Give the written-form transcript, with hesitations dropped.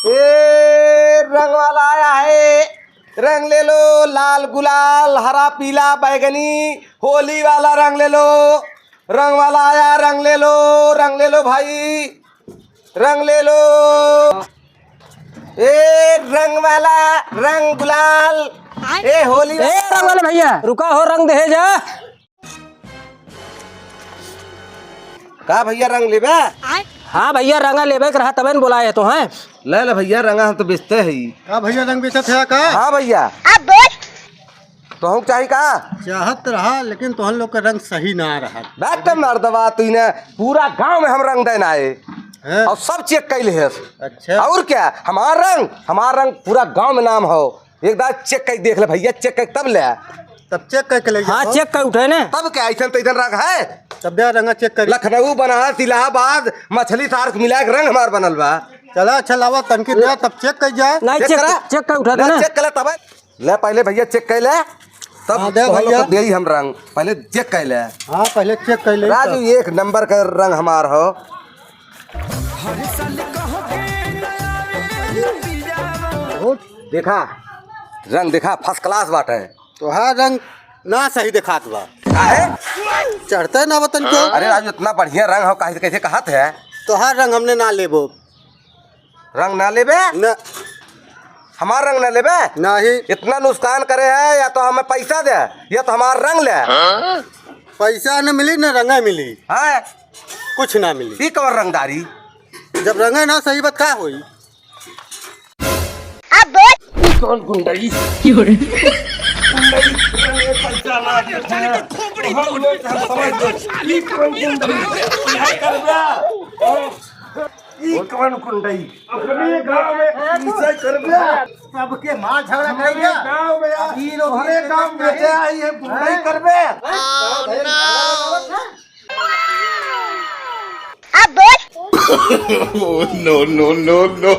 रंग वाला आया है, रंग ले लो। लाल गुलाल, हरा पीला बैगनी, होली वाला रंग ले लो। रंग वाला आया, रंग ले लो, रंग ले लो भाई, रंग ले लो। रंग वाला, रंग गुलाल, होली रंग वाले भैया रुका हो, रंग दे जा। का भैया रंग लेबे? हाँ भैया रंगा लेबे रहा तबे न बोलाए तो हैं। ले भैया रंगा हम तो बेचते है। का भैया रंग बेचत है का? हाँ भैया। तो हम चाहिए का चाहत रहा, लेकिन तोहन लोग का रंग सही ना रहा। बैठ मर्दवा तूने पूरा गांव में हम रंग देना है हैं? और सब चेक कैले है। अच्छा और क्या, हमारा रंग पूरा गांव में नाम हो। एक बार चेक कर देख ले भैया, चेक कर तब ले। तब चेक करके ले हाँ चेक कर उठे ने। तब क्या ऐसा तो इधर रंग है। तब दे रंगा चेक कर। लखनऊ, बनारस, इलाहाबाद, मछली तार मिला के रंग हमार बनल बा। चला अच्छा लावा तनकी दे, तब चेक कर जाए। नहीं चेक चेक करा? चेक कर उठा देना। चेक कर ले तब ले। पहले भैया चेक कर ले, तब हाँ, दे तो भैया। दे ही हम रंग। पहले चेक कर ले हाँ पहले चेक कर ले। राजू, एक नंबर का रंग हमार हो। देखा रंग, देखा फर्स्ट क्लास बात है। तो हाँ रंग ना सही दिखात बा। काहे? चढ़ते ना वतन को। अरे राजू, इतना बढ़िया रंग हो, कैसे कैसे कहत है। तो हाँ रंग हमने ना लेबो। रंग ना लेबे? न हमार रंग ना लेबे? नहीं। इतना नुकसान करे है, या तो हमें पैसा दे या तो हमार रंग ले। पैसा न मिली न रंगा मिली, है कुछ ना मिली। ई कौन रंगदारी? जब रंगा ना सही बात का होई। कौन गुंडई? कौन गुंडई अपने गांव में ऐसा कर दिया? सबके मार झगड़ा कर गया गांव में अपने गांव में बेचे आई है, गुंडई करबे? no, no, no, no.